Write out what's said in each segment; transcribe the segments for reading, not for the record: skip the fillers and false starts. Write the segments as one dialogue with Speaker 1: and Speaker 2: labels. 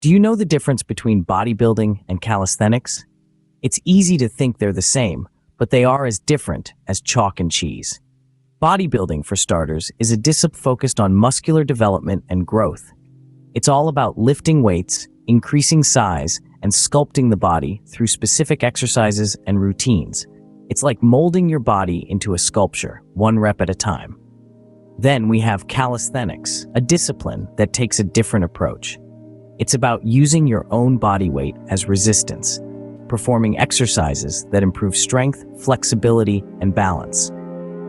Speaker 1: Do you know the difference between bodybuilding and calisthenics? It's easy to think they're the same, but they are as different as chalk and cheese. Bodybuilding, for starters, is a discipline focused on muscular development and growth. It's all about lifting weights, increasing size, and sculpting the body through specific exercises and routines. It's like molding your body into a sculpture, one rep at a time. Then we have calisthenics, a discipline that takes a different approach. It's about using your own body weight as resistance, performing exercises that improve strength, flexibility, and balance.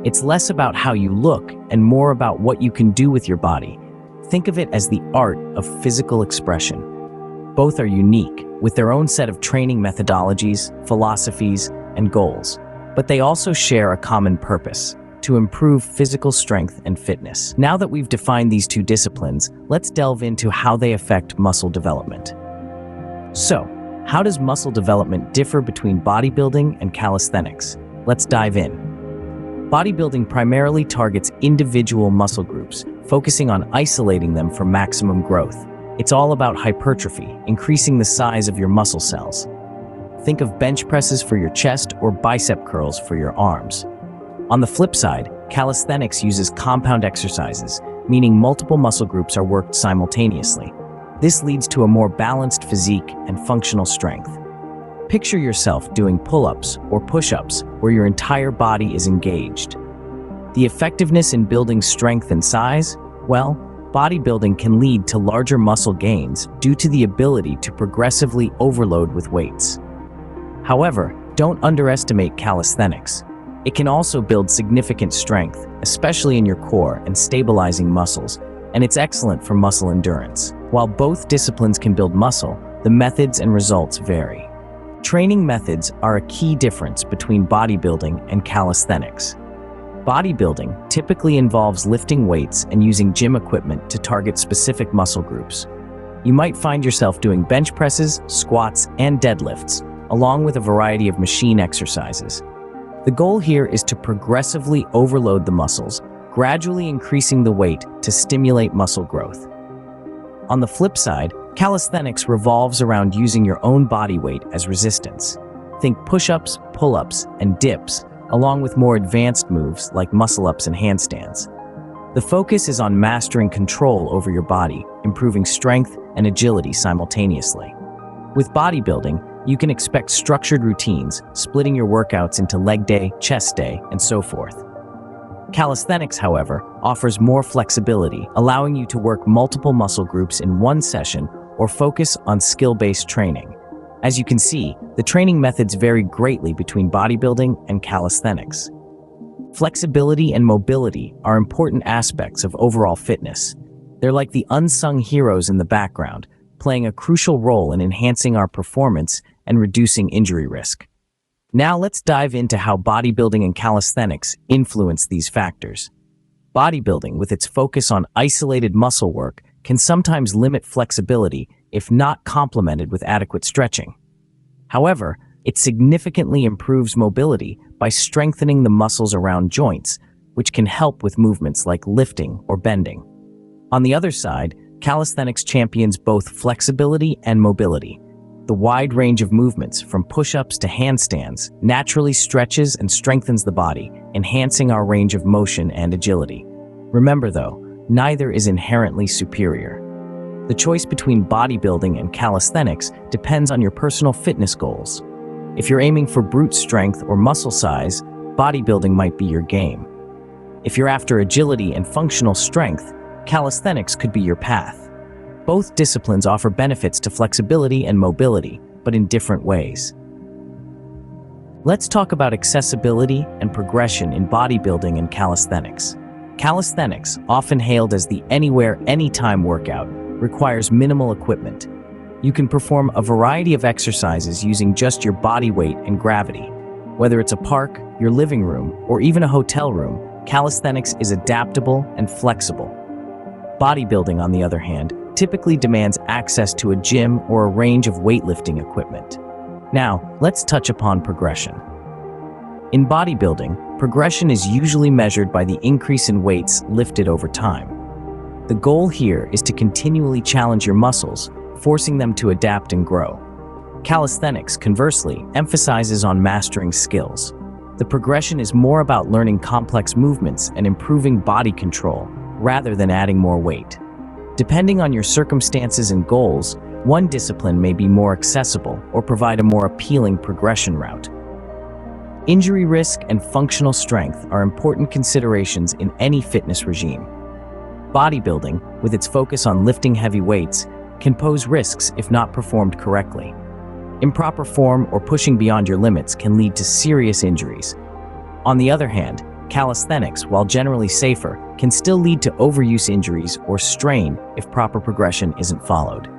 Speaker 1: It's less about how you look and more about what you can do with your body. Think of it as the art of physical expression. Both are unique, with their own set of training methodologies, philosophies, and goals. But they also share a common purpose: to improve physical strength and fitness. Now that we've defined these two disciplines, let's delve into how they affect muscle development. So, how does muscle development differ between bodybuilding and calisthenics? Let's dive in. Bodybuilding primarily targets individual muscle groups, focusing on isolating them for maximum growth. It's all about hypertrophy, increasing the size of your muscle cells. Think of bench presses for your chest or bicep curls for your arms. On the flip side, calisthenics uses compound exercises, meaning multiple muscle groups are worked simultaneously. This leads to a more balanced physique and functional strength. Picture yourself doing pull-ups or push-ups where your entire body is engaged. The effectiveness in building strength and size? Well, bodybuilding can lead to larger muscle gains due to the ability to progressively overload with weights. However, don't underestimate calisthenics. It can also build significant strength, especially in your core and stabilizing muscles, and it's excellent for muscle endurance. While both disciplines can build muscle, the methods and results vary. Training methods are a key difference between bodybuilding and calisthenics. Bodybuilding typically involves lifting weights and using gym equipment to target specific muscle groups. You might find yourself doing bench presses, squats, and deadlifts, along with a variety of machine exercises. The goal here is to progressively overload the muscles, gradually increasing the weight to stimulate muscle growth. On the flip side, calisthenics revolves around using your own body weight as resistance. Think push-ups, pull-ups, and dips, along with more advanced moves like muscle-ups and handstands. The focus is on mastering control over your body, improving strength and agility simultaneously. With bodybuilding, you can expect structured routines, splitting your workouts into leg day, chest day, and so forth. Calisthenics, however, offers more flexibility, allowing you to work multiple muscle groups in one session or focus on skill-based training. As you can see, the training methods vary greatly between bodybuilding and calisthenics. Flexibility and mobility are important aspects of overall fitness. They're like the unsung heroes in the background, playing a crucial role in enhancing our performance and reducing injury risk. Now let's dive into how bodybuilding and calisthenics influence these factors. Bodybuilding, with its focus on isolated muscle work, can sometimes limit flexibility if not complemented with adequate stretching. However, it significantly improves mobility by strengthening the muscles around joints, which can help with movements like lifting or bending. On the other side, calisthenics champions both flexibility and mobility. The wide range of movements, from push-ups to handstands, naturally stretches and strengthens the body, enhancing our range of motion and agility. Remember though, neither is inherently superior. The choice between bodybuilding and calisthenics depends on your personal fitness goals. If you're aiming for brute strength or muscle size, bodybuilding might be your game. If you're after agility and functional strength, calisthenics could be your path. Both disciplines offer benefits to flexibility and mobility, but in different ways. Let's talk about accessibility and progression in bodybuilding and calisthenics. Calisthenics, often hailed as the anywhere, anytime workout, requires minimal equipment. You can perform a variety of exercises using just your body weight and gravity. Whether it's a park, your living room, or even a hotel room, calisthenics is adaptable and flexible. Bodybuilding, on the other hand, typically demands access to a gym or a range of weightlifting equipment. Now, let's touch upon progression. In bodybuilding, progression is usually measured by the increase in weights lifted over time. The goal here is to continually challenge your muscles, forcing them to adapt and grow. Calisthenics, conversely, emphasizes on mastering skills. The progression is more about learning complex movements and improving body control, rather than adding more weight. Depending on your circumstances and goals, one discipline may be more accessible or provide a more appealing progression route. Injury risk and functional strength are important considerations in any fitness regime. Bodybuilding, with its focus on lifting heavy weights, can pose risks if not performed correctly. Improper form or pushing beyond your limits can lead to serious injuries. On the other hand, calisthenics, while generally safer, can still lead to overuse injuries or strain if proper progression isn't followed.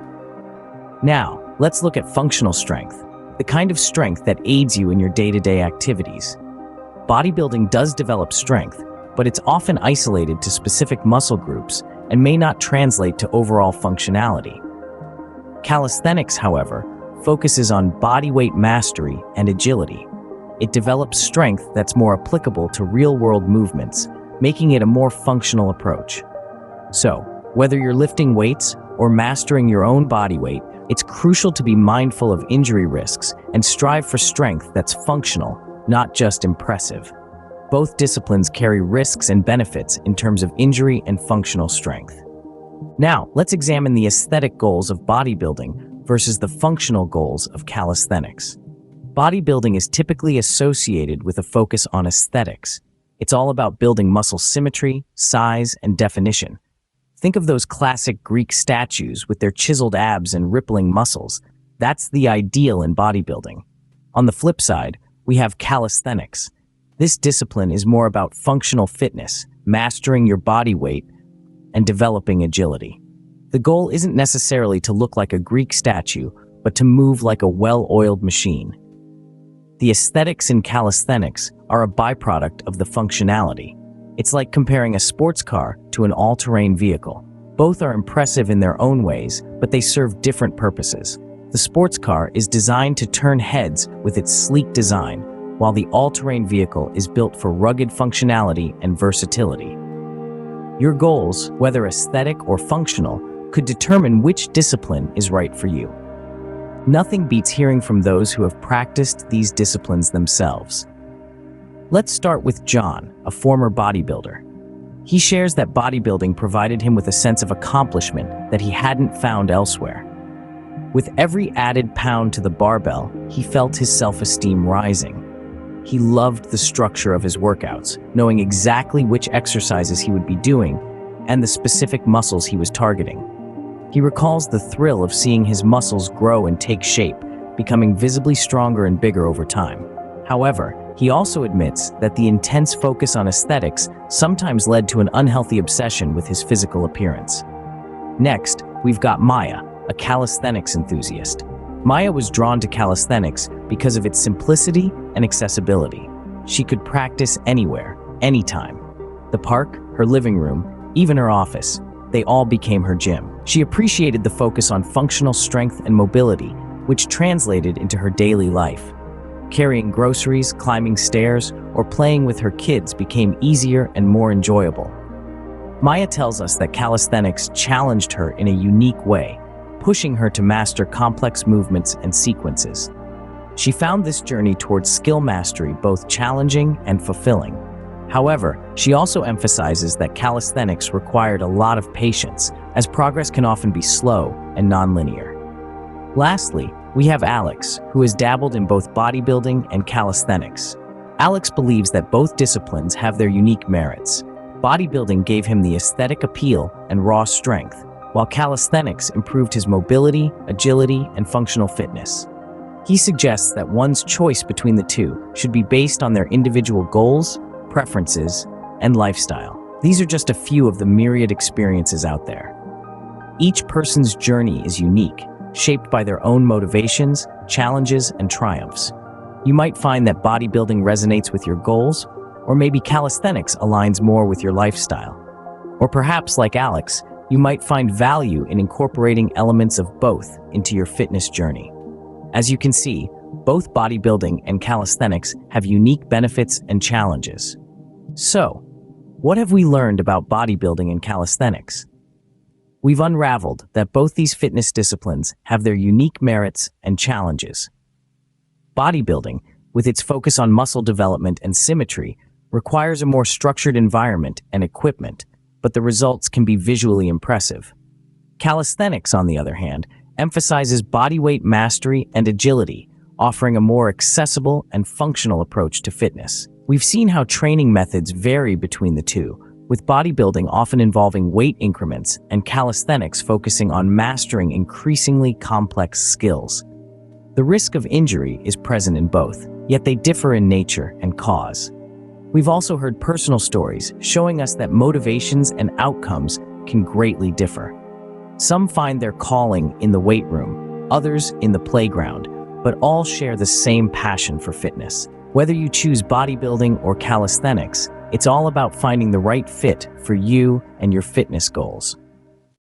Speaker 1: Now, let's look at functional strength, the kind of strength that aids you in your day-to-day activities. Bodybuilding does develop strength, but it's often isolated to specific muscle groups and may not translate to overall functionality. Calisthenics, however, focuses on body weight mastery and agility. It develops strength that's more applicable to real-world movements, making it a more functional approach. So, whether you're lifting weights or mastering your own body weight, it's crucial to be mindful of injury risks and strive for strength that's functional, not just impressive. Both disciplines carry risks and benefits in terms of injury and functional strength. Now, let's examine the aesthetic goals of bodybuilding versus the functional goals of calisthenics. Bodybuilding is typically associated with a focus on aesthetics. It's all about building muscle symmetry, size, and definition. Think of those classic Greek statues with their chiseled abs and rippling muscles. That's the ideal in bodybuilding. On the flip side, we have calisthenics. This discipline is more about functional fitness, mastering your body weight, and developing agility. The goal isn't necessarily to look like a Greek statue, but to move like a well-oiled machine. The aesthetics in calisthenics are a byproduct of the functionality. It's like comparing a sports car to an all-terrain vehicle. Both are impressive in their own ways, but they serve different purposes. The sports car is designed to turn heads with its sleek design, while the all-terrain vehicle is built for rugged functionality and versatility. Your goals, whether aesthetic or functional, could determine which discipline is right for you. Nothing beats hearing from those who have practiced these disciplines themselves. Let's start with John, a former bodybuilder. He shares that bodybuilding provided him with a sense of accomplishment that he hadn't found elsewhere. With every added pound to the barbell, he felt his self-esteem rising. He loved the structure of his workouts, knowing exactly which exercises he would be doing and the specific muscles he was targeting. He recalls the thrill of seeing his muscles grow and take shape, becoming visibly stronger and bigger over time. However, he also admits that the intense focus on aesthetics sometimes led to an unhealthy obsession with his physical appearance. Next, we've got Maya, a calisthenics enthusiast. Maya was drawn to calisthenics because of its simplicity and accessibility. She could practice anywhere, anytime. The park, her living room, even her office, they all became her gym. She appreciated the focus on functional strength and mobility, which translated into her daily life. Carrying groceries, climbing stairs, or playing with her kids became easier and more enjoyable. Maya tells us that calisthenics challenged her in a unique way, pushing her to master complex movements and sequences. She found this journey towards skill mastery both challenging and fulfilling. However, she also emphasizes that calisthenics required a lot of patience, as progress can often be slow and nonlinear. Lastly, we have Alex, who has dabbled in both bodybuilding and calisthenics. Alex believes that both disciplines have their unique merits. Bodybuilding gave him the aesthetic appeal and raw strength, while calisthenics improved his mobility, agility, and functional fitness. He suggests that one's choice between the two should be based on their individual goals, preferences, and lifestyle. These are just a few of the myriad experiences out there. Each person's journey is unique, shaped by their own motivations, challenges, and triumphs. You might find that bodybuilding resonates with your goals, or maybe calisthenics aligns more with your lifestyle. Or perhaps, like Alex, you might find value in incorporating elements of both into your fitness journey. As you can see, both bodybuilding and calisthenics have unique benefits and challenges. So, what have we learned about bodybuilding and calisthenics? We've unraveled that both these fitness disciplines have their unique merits and challenges. Bodybuilding, with its focus on muscle development and symmetry, requires a more structured environment and equipment, but the results can be visually impressive. Calisthenics, on the other hand, emphasizes bodyweight mastery and agility, offering a more accessible and functional approach to fitness. We've seen how training methods vary between the two, with bodybuilding often involving weight increments and calisthenics focusing on mastering increasingly complex skills. The risk of injury is present in both, yet they differ in nature and cause. We've also heard personal stories showing us that motivations and outcomes can greatly differ. Some find their calling in the weight room, others in the playground, but all share the same passion for fitness. Whether you choose bodybuilding or calisthenics, it's all about finding the right fit for you and your fitness goals.